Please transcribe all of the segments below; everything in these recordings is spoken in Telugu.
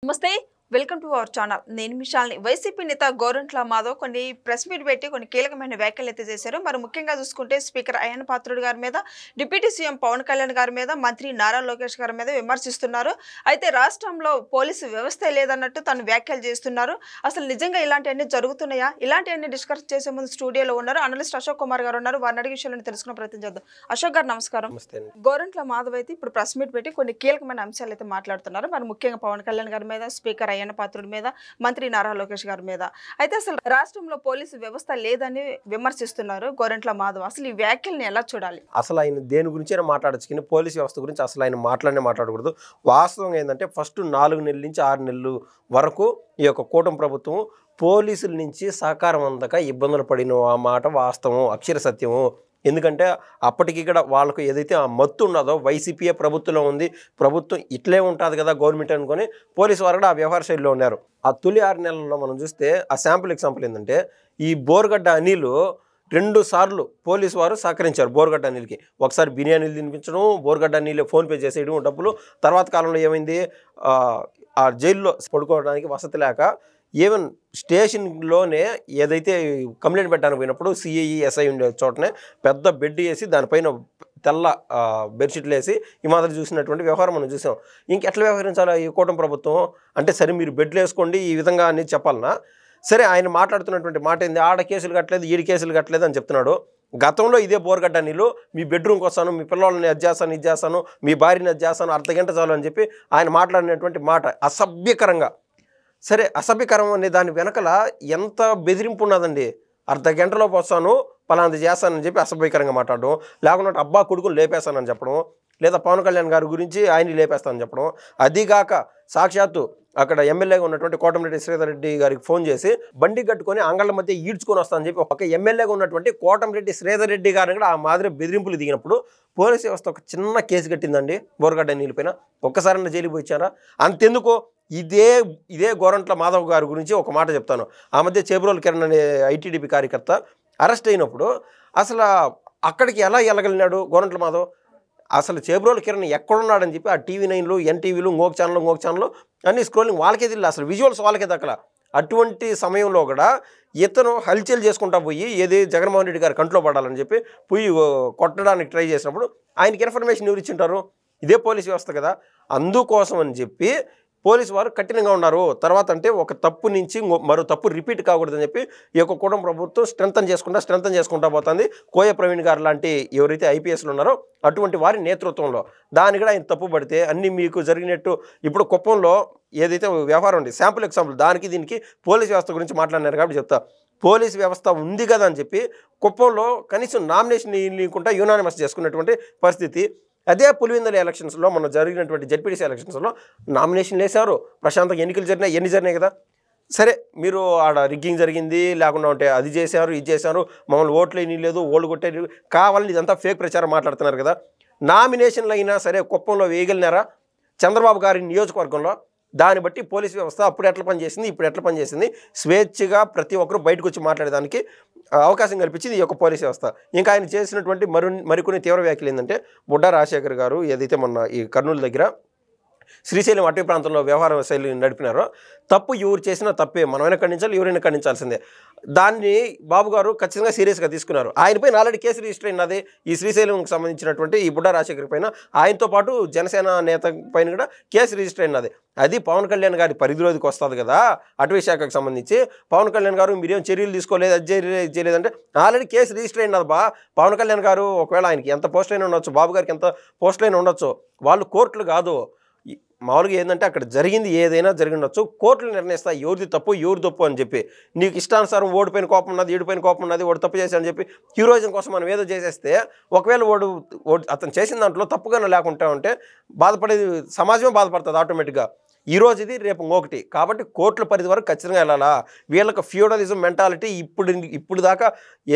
నమస్తే వెల్కమ్ టు అవర్ ఛానల్ నేను మిషాల్ని వైసీపీ నేత గోరంట్ల మాధవ్ కొన్ని ప్రెస్ మీట్ పెట్టి కొన్ని కీలకమైన వ్యాఖ్యలు అయితే చేశారు. మరి ముఖ్యంగా చూసుకుంటే స్పీకర్ అయ్యన్న పాత్రుడు గారి మీద, డిప్యూటీ సీఎం పవన్ కళ్యాణ్ గారి మీద, మంత్రి నారా లోకేష్ గారి మీద విమర్శిస్తున్నారు. అయితే రాష్ట్రంలో పోలీసు వ్యవస్థ లేదన్నట్టు తను వ్యాఖ్యలు చేస్తున్నారు. అసలు నిజంగా ఇలాంటివన్నీ జరుగుతున్నాయా? ఇలాంటివన్నీ డిస్కస్ చేసే ముందు స్టూడియోలో ఉన్నారు అనలిస్ట్ అశోక్ కుమార్ గారు ఉన్నారు. వారిని అడిగే విషయాలను తెలుసుకునే ప్రయత్నం చేద్దాం. అశోక్ గారు నమస్కారం. గోరంట్ల మాధవ్ అయితే ఇప్పుడు ప్రెస్ మీట్ పెట్టి కొన్ని కీలకమైన అంశాలు అయితే మాట్లాడుతున్నారు. మరి ముఖ్యంగా పవన్ కళ్యాణ్ గారి మీద, స్పీకర్ అయ్యన్న పాత్రుడి మీద, మంత్రి నారా లోకేష్ గారి మీద. అయితే అసలు రాష్ట్రంలో పోలీసు వ్యవస్థ లేదని విమర్శిస్తున్నారు గోరంట్ల మాధవ్. అసలు ఈ వ్యాఖ్యల్ని ఎలా చూడాలి? అసలు ఆయన దేని గురించి అయినా మాట్లాడచ్చు కానీ పోలీసు వ్యవస్థ గురించి అసలు ఆయన మాట్లాడకూడదు. వాస్తవంగా ఏంటంటే ఫస్ట్ 4 నెలల నుంచి 6 నెలలు వరకు ఈ యొక్క కూటమి ప్రభుత్వం పోలీసుల నుంచి సహకారం అందక ఇబ్బందులు పడిన ఆ మాట వాస్తవం, అక్షర సత్యము. ఎందుకంటే అప్పటికి ఇక్కడ వాళ్ళకు ఏదైతే ఆ మత్తు ఉన్నదో వైసీపీఏ ప్రభుత్వంలో ఉంది, ప్రభుత్వం ఇట్లే ఉంటుంది కదా గవర్నమెంట్ అనుకొని పోలీసు వారు కూడా ఆ వ్యవహార శైలిలో ఉన్నారు. ఆ తొలి 6 నెలల్లో మనం చూస్తే ఆ శాంపుల్ ఎగ్జాంపుల్ ఏంటంటే ఈ బోర్గడ్డ అనిల్ 2 సార్లు పోలీసు వారు సహకరించారు బోర్గడ్డ అనిల్కి. ఒకసారి బిర్యానీలు తినిపించడం, బోర్గడ్డ అనిల్ ఫోన్పే చేసేయడం డబ్బులు. తర్వాత కాలంలో ఏమైంది, ఆ జైల్లో పడుకోవడానికి వసతి లేక ఈవెన్ స్టేషన్లోనే ఏదైతే కంప్లైంట్ పెట్టడానికి పోయినప్పుడు సిఐఈ ఎస్ఐ ఉండే చోటనే పెద్ద బెడ్ వేసి దానిపైన తెల్ల బెడ్షీట్లు వేసి ఈ మాదిరి చూసినటువంటి వ్యవహారం మనం చూసాం. ఇంకెట్లా వ్యవహరించాలి ఈ కూటమి ప్రభుత్వం? అంటే సరే మీరు బెడ్లు వేసుకోండి ఈ విధంగా అనేది చెప్పాలన్నా, సరే ఆయన మాట్లాడుతున్నటువంటి మాట ఏంది, ఆడ కేసులు కట్టలేదు ఈడి కేసులు కట్టలేదు అని చెప్తున్నాడు. గతంలో ఇదే బోర్గడ్డ నీళ్ళు మీ బెడ్రూమ్కి వస్తాను, మీ పిల్లల్ని అది చేస్తాను, ఇది చేస్తాను, మీ భార్యని అది చేస్తాను, అర్ధగంట చాలు అని చెప్పి ఆయన మాట్లాడినటువంటి మాట అసభ్యకరంగా. సరే అసభ్యకరం అనే దాని వెనకల ఎంత బెదిరింపు ఉన్నదండి. అర్ధగంటలోపు వస్తాను పలాంది చేస్తానని చెప్పి అసభ్యకరంగా మాట్లాడడం, లేకుండా అబ్బా కొడుకుని లేపేస్తానని చెప్పడం, లేదా పవన్ కళ్యాణ్ గారి గురించి ఆయన్ని లేపేస్తానని చెప్పడం. అదిగాక సాక్షాత్తు అక్కడ ఎమ్మెల్యేగా ఉన్నటువంటి కోటమిరెడ్డి శ్రీధర్ రెడ్డి గారికి ఫోన్ చేసి బండి కట్టుకొని అంగళ్ళ మధ్య ఈడ్చుకొని వస్తానని చెప్పి ఒక ఎమ్మెల్యేగా ఉన్నటువంటి కోటమిరెడ్డి శ్రీధర్ రెడ్డి గారిని కూడా ఆ మాదిరి బెదిరింపులు దిగినప్పుడు పోలీసు వ్యవస్థ ఒక చిన్న కేసు కట్టిందండి బోర్గడ్డ నీళ్ళపైన. ఒక్కసారైనా జైలుకి పోయిచ్చారా? అంతెందుకు, ఇదే గోరంట్ల మాధవ్ గారి గురించి ఒక మాట చెప్తాను. ఆ మధ్య చేబ్రోలు కిరణ్ అనే ఐటీడీపీ కార్యకర్త అరెస్ట్ అయినప్పుడు అసలు అక్కడికి ఎలా వెళ్ళగలిగినాడు గోరంట్ల మాధవ్? అసలు చేబ్రోలు కిరణ్ ఎక్కడున్నాడని చెప్పి ఆ టీవీ9లు, ఎన్టీవీలు, ఇంకొక ఛానల్ అన్ని స్క్రోలింగ్ వాళ్ళకే తెలియదు, అసలు విజువల్స్ వాళ్ళకే దక్కల. అటువంటి సమయంలో కూడా ఇతను హల్చల్ చేసుకుంటా పోయి ఏది జగన్మోహన్ రెడ్డి గారి కంట్లో పడాలని చెప్పి పోయి కొట్టడానికి ట్రై చేసినప్పుడు ఆయనకి ఇన్ఫర్మేషన్ ఎవరు ఇచ్చింటారు? ఇదే పోలీస్ వ్యవస్థ కదా. అందుకోసం అని చెప్పి పోలీసు వారు కఠినంగా ఉన్నారు. తర్వాత అంటే ఒక తప్పు నుంచి మరో తప్పు రిపీట్ కాకూడదని చెప్పి ఈ యొక్క కూటమి ప్రభుత్వం స్ట్రెంథన్ చేసుకుంటా పోతుంది. కోయ ప్రవీణ్ గారు లాంటి ఎవరైతే ఐపీఎస్లు ఉన్నారో అటువంటి వారి నేతృత్వంలో దాని కూడా ఆయన తప్పు పడితే అన్నీ మీకు జరిగినట్టు. ఇప్పుడు కుప్పంలో ఏదైతే వ్యవహారం ఉంది శాంపుల్ ఎగ్జాంపుల్, దానికి దీనికి పోలీస్ వ్యవస్థ గురించి మాట్లాడినారు కాబట్టి చెప్తా. పోలీస్ వ్యవస్థ ఉంది కదా అని చెప్పి కుప్పంలో కనీసం నామినేషన్ లేకుండా యునానిమస్ చేసుకున్నటువంటి పరిస్థితి. అదే పులివెందుల ఎలక్షన్స్లో మొన్న జరిగినటువంటి జెడ్పీటీసీ ఎలక్షన్స్లో నామినేషన్లు వేశారు, ప్రశాంతంగా ఎన్నికలు జరిగినాయి కదా. సరే మీరు ఆడ రిగ్గింగ్ జరిగింది లేకుండా ఉంటే అది చేశారు, ఇది చేశారు, మమ్మల్ని ఓట్లు వేయని లేదు, ఓళ్ళు కొట్టే కావాలని ఇదంతా ఫేక్ ప్రచారం మాట్లాడుతున్నారు కదా. నామినేషన్లు అయినా సరే కుప్పంలో వేయగలిగినారా చంద్రబాబు గారి నియోజకవర్గంలో? దాన్ని బట్టి పోలీస్ వ్యవస్థ అప్పుడు ఎట్లా పనిచేసింది, ఇప్పుడు ఎట్లా పనిచేసింది, స్వేచ్ఛగా ప్రతి ఒక్కరు బయటకు వచ్చి మాట్లాడేదానికి అవకాశం కల్పించింది ఈ యొక్క పోలీస్ వ్యవస్థ. ఇంకా ఆయన చేసినటువంటి మరికొన్ని తీవ్ర వ్యాఖ్యలు ఏంటంటే, బుడ్డా రాజశేఖర్ గారు ఏదైతే మొన్న ఈ కర్నూలు దగ్గర శ్రీశైలం అటవీ ప్రాంతంలో వ్యవహార శైలి నడిపినారో తప్పు ఎవరు చేసినా తప్పే, మనమైనా ఖండించాలి, ఎవరైనా ఖండించాల్సిందే. దాన్ని బాబు గారు ఖచ్చితంగా సీరియస్గా తీసుకున్నారు. ఆయనపైన ఆల్రెడీ కేసు రిజిస్టర్ అయినది ఈ శ్రీశైలంకి సంబంధించినటువంటి ఈ బుడ్డా రాజశేఖర్ పైన, ఆయనతో పాటు జనసేన నేత పైన కూడా కేసు రిజిస్టర్ అయినది. అది పవన్ కళ్యాణ్ గారి పరిధిలోకి వస్తుంది కదా అటవీ శాఖకు సంబంధించి. పవన్ కళ్యాణ్ గారు మీరేం చర్యలు తీసుకోలేదు, అది చేయలేదంటే ఆల్రెడీ కేసు రిజిస్టర్ అయినది పవన్ కళ్యాణ్ గారు ఒకవేళ ఆయనకి ఎంత పోస్టులైనా ఉండొచ్చు, బాబు గారికి ఎంత పోస్టులైనా ఉండొచ్చు, వాళ్ళు కోర్టులు కాదు. మామూలుగా ఏంటంటే అక్కడ జరిగింది ఏదైనా జరిగిండొచ్చు, కోర్టులు నిర్ణయిస్తాయి ఎవరిది తప్పు ఎవరి తప్పు అని చెప్పి. నీకు ఇష్టానుసారం ఓడిపోయిన కోపం ఉన్నది, ఈడిపోయిన కోపం ఉన్నది, వాడు తప్పు చేశాడని చెప్పి హీరోయిజం కోసం మనం ఏదో చేసేస్తే ఒకవేళ వాడు అతను చేసిన దాంట్లో తప్పుగానే లేకుండా ఉంటే బాధపడేది సమాజమే బాధపడుతుంది ఆటోమేటిక్గా. ఈరోజు ఇది రేపు ఇంకొకటి. కాబట్టి కోర్టుల పరిధి వరకు ఖచ్చితంగా వెళ్ళాలా. వీళ్ళకి ఫ్యూడలిజం మెంటాలిటీ ఇప్పుడు దాకా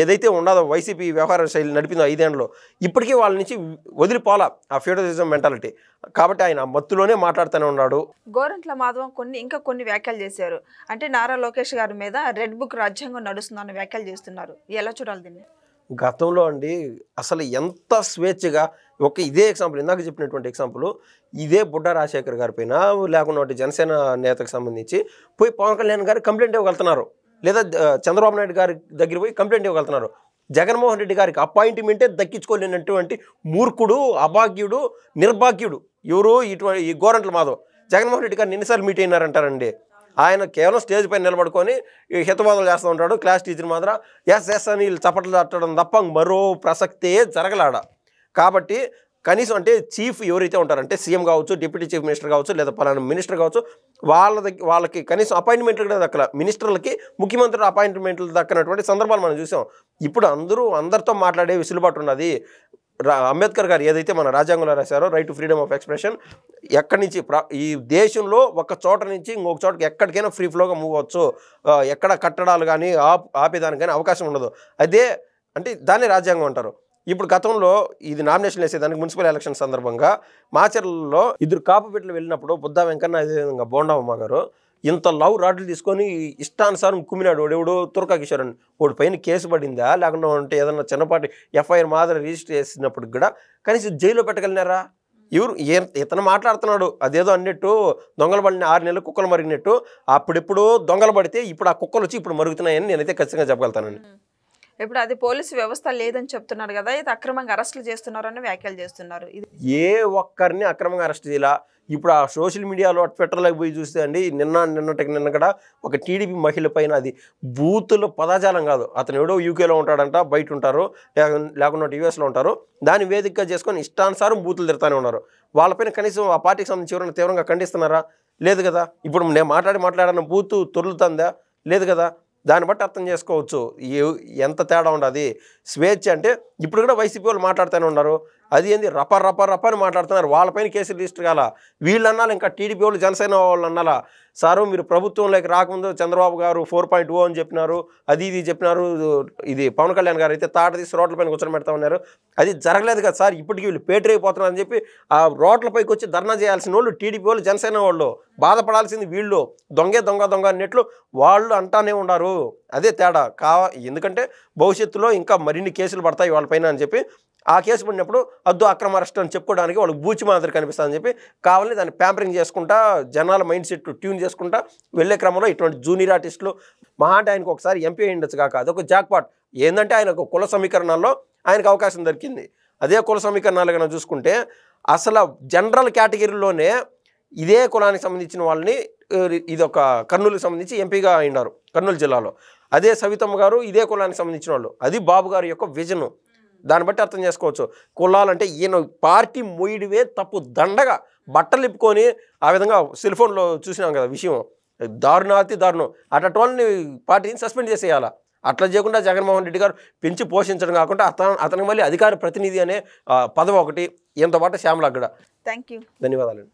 ఏదైతే ఉన్నదో వైసీపీ వ్యవహార శైలి నడిపిందో 5 ఏళ్ళలో, ఇప్పటికీ వాళ్ళ నుంచి వదిలిపోలా ఆ ఫ్యూడలిజం మెంటాలిటీ. కాబట్టి ఆయన మత్తులోనే మాట్లాడుతూనే ఉన్నాడు. గోరంట్ల మాధవ్ ఇంకా కొన్ని వ్యాఖ్యలు చేశారు. అంటే నారా లోకేష్ గారి మీద రెడ్ బుక్ రాజ్యాంగం నడుస్తుందన్న వ్యాఖ్యలు చేస్తున్నారు. ఎలా చూడాలి దీన్ని? గతంలో అండి అసలు ఎంత స్వేచ్ఛగా ఒక ఇదే ఎగ్జాంపుల్ ఇందాక చెప్పినటువంటి ఎగ్జాంపుల్ ఇదే బుడ్డ రాజశేఖర్ గారి పైన లేకుండా జనసేన నేతకు సంబంధించి పోయి పవన్ కళ్యాణ్ గారు కంప్లైంట్ ఇవ్వగలుగుతున్నారు, లేదా చంద్రబాబు నాయుడు గారి దగ్గర పోయి కంప్లైంట్ ఇవ్వగలుగుతున్నారు. జగన్మోహన్ రెడ్డి గారికి అపాయింట్మెంటే దక్కించుకోలేనటువంటి మూర్ఖుడు, అభాగ్యుడు, నిర్భాగ్యుడు ఎవరు ఈ గోరంట్ల మాధవ్. జగన్మోహన్ రెడ్డి గారిని ఎన్నిసార్లు మీట్ అయినారంటారండి. ఆయన కేవలం స్టేజ్ పైన నిలబడుకొని హితవాదాలు చేస్తూ ఉంటాడు, క్లాస్ టీచర్ మాత్రం ఎస్ అని చప్పట్లు తట్టడం తప్ప మరో ప్రసక్తే జరగలాడ. కాబట్టి కనీసం అంటే చీఫ్ ఎవరైతే ఉంటారంటే సీఎం కావచ్చు, డిప్యూటీ చీఫ్ మినిస్టర్ కావచ్చు, లేదా పలానా మినిస్టర్ కావచ్చు, వాళ్ళకి కనీసం అపాయింట్మెంట్లు కూడా దక్కల. మినిస్టర్లకి ముఖ్యమంత్రులు అపాయింట్మెంట్లు దక్కనటువంటి సందర్భాలు మనం చూసాం. ఇప్పుడు అందరితో మాట్లాడే వెసులుబాటు ఉన్నది. అంబేద్కర్ గారు ఏదైతే మన రాజ్యాంగంలో రాశారో right to freedom of expression, ఎక్కడి నుంచి ఈ దేశంలో ఒక చోట నుంచి ఇంకొక చోటకి ఎక్కడికైనా ఫ్రీ ఫ్లోగా మూవ్ అవ్వచ్చు, ఎక్కడ కట్టడాలు కానీ ఆపేదానికి కానీ అవకాశం ఉండదు. అదే అంటే దాన్ని రాజ్యాంగం అంటారు. ఇప్పుడు గతంలో ఇది నామినేషన్ వేసేదానికి మున్సిపల్ ఎలక్షన్ సందర్భంగా మాచర్లలో 2 కాపు బిడ్డలు వెళ్ళినప్పుడు బుద్ధా వెంకన్న అదేవిధంగా బోండమ్మ గారు ఇంత లవ్ రాడ్లు తీసుకొని ఇష్టానుసారం కుమ్మినాడు. ఎవడు తురకా కిషోర్ అని. వాడి పైన కేసు పడిందా, లేకుండా ఉంటే ఏదన్నా చిన్నపాటి ఎఫ్ఐఆర్ మాదిరి రిజిస్టర్ చేసినప్పుడు కూడా కనీసం జైల్లో పెట్టగలిగినారా? ఎవరు ఇతను మాట్లాడుతున్నాడు అదేదో అన్నట్టు దొంగలు పడిన 6 నెలలు కుక్కలు మరిగినట్టు. అప్పుడెప్పుడు దొంగలు పడితే ఇప్పుడు ఆ కుక్కలు వచ్చి ఇప్పుడు మరుగుతున్నాయని నేనైతే ఖచ్చితంగా చెప్పగలుగుతానండి. ఇప్పుడు అది పోలీసు వ్యవస్థ లేదని చెప్తున్నారు కదా, ఇది అక్రమంగా అరెస్టులు చేస్తున్నారని వ్యాఖ్యలు చేస్తున్నారు. ఇది ఏ ఒక్కరిని అక్రమంగా అరెస్ట్ చేయాల. ఇప్పుడు ఆ సోషల్ మీడియాలో ట్విట్టర్లోకి పోయి చూస్తే అండి నిన్న కూడా ఒక టీడీపీ మహిళ పైన అది బూతుల పదాజాలం కాదు. అతను ఎవడో యూకేలో ఉంటాడంట, బయట ఉంటారు, లేకుండా యూఎస్లో ఉంటారు. దాన్ని వేదికగా చేసుకొని ఇష్టానుసారం బూతులు తిడతానే ఉన్నారు. వాళ్ళపైన కనీసం ఆ పార్టీకి సంబంధించి ఎవరైనా తీవ్రంగా ఖండిస్తున్నారా? లేదు కదా. ఇప్పుడు నేను మాట్లాడిన బూతు తొలుతుందా? లేదు కదా. దాన్ని బట్టి అర్థం చేసుకోవచ్చు ఎంత తేడా ఉండదు. స్వేచ్ఛ అంటే ఇప్పుడు కూడా వైసీపీ వాళ్ళు మాట్లాడుతూనే ఉన్నారు. అది ఏంది రప అని మాట్లాడుతున్నారు. వాళ్ళపైన కేసులు రిజిస్టర్ కాల. వీళ్ళు అన్నాళ్ళు ఇంకా టీడీపీ వాళ్ళు జనసేన వాళ్ళు అన్నాలా, సారు మీరు ప్రభుత్వంలోకి రాకముందు చంద్రబాబు గారు 4.0 అని చెప్పినారు, అది ఇది చెప్పినారు. ఇది పవన్ కళ్యాణ్ గారు అయితే తాట తీసి రోడ్ల పైన కూర్చొని పెడతా ఉన్నారు. అది జరగలేదు కదా సార్. ఇప్పటికీ వీళ్ళు పేటరైపోతున్నారని చెప్పి ఆ రోడ్లపైకి వచ్చి ధర్నా చేయాల్సిన వాళ్ళు టీడీపీ వాళ్ళు, జనసేన వాళ్ళు. బాధపడాల్సింది వీళ్ళు. దొంగ అన్నట్లు వాళ్ళు అంటానే ఉన్నారు. అదే తేడా ఎందుకంటే భవిష్యత్తులో ఇంకా మరిన్ని కేసులు పడతాయి వాళ్ళపైన అని చెప్పి ఆ కేసు పడినప్పుడు అద్దు అక్రమ అరెస్ట్ అని చెప్పుకోవడానికి వాళ్ళకి బూచి మాదిరి కనిపిస్తుందని చెప్పి కావాలని దాన్ని ప్యాంపరింగ్ చేసుకుంటా జనాల మైండ్ సెట్ ట్యూన్ చేసుకుంటా వెళ్ళే క్రమంలో ఇటువంటి జూనియర్ ఆర్టిస్టులు మహా అంటే ఆయనకు ఒకసారి ఎంపీ అయ్యిండొచ్చు కాక అదొక జాక్పాట్. ఏంటంటే ఆయనకు కుల సమీకరణాల్లో ఆయనకు అవకాశం దొరికింది. అదే కుల సమీకరణాలు కనుక చూసుకుంటే అసలు జనరల్ కేటగిరీలోనే ఇదే కులానికి సంబంధించిన వాళ్ళని ఇది ఒక కర్నూలుకి సంబంధించి ఎంపీగా అయినారు కర్నూలు జిల్లాలో. అదే సవితమ్మ గారు ఇదే కులానికి సంబంధించిన వాళ్ళు. అది బాబు గారి యొక్క విజను. దాన్ని బట్టి అర్థం చేసుకోవచ్చు. కులాలంటే ఈయన పార్టీ మొయ్యడివే తప్పు. దండగా బట్టలు ఇప్పుకొని ఆ విధంగా సెల్ ఫోన్లో చూసినాం కదా విషయం. దారుణాతి దారుణం. అటోళ్ళని పార్టీని సస్పెండ్ చేసేయాలా. అట్లా చేయకుండా జగన్మోహన్ రెడ్డి గారు పెంచి పోషించడం కాకుండా అతనికి మళ్ళీ అధికార ప్రతినిధి అనే పదవి ఒకటి. ఈయనతో పాటు శ్యామల కూడా. Thank you. ధన్యవాదాలు.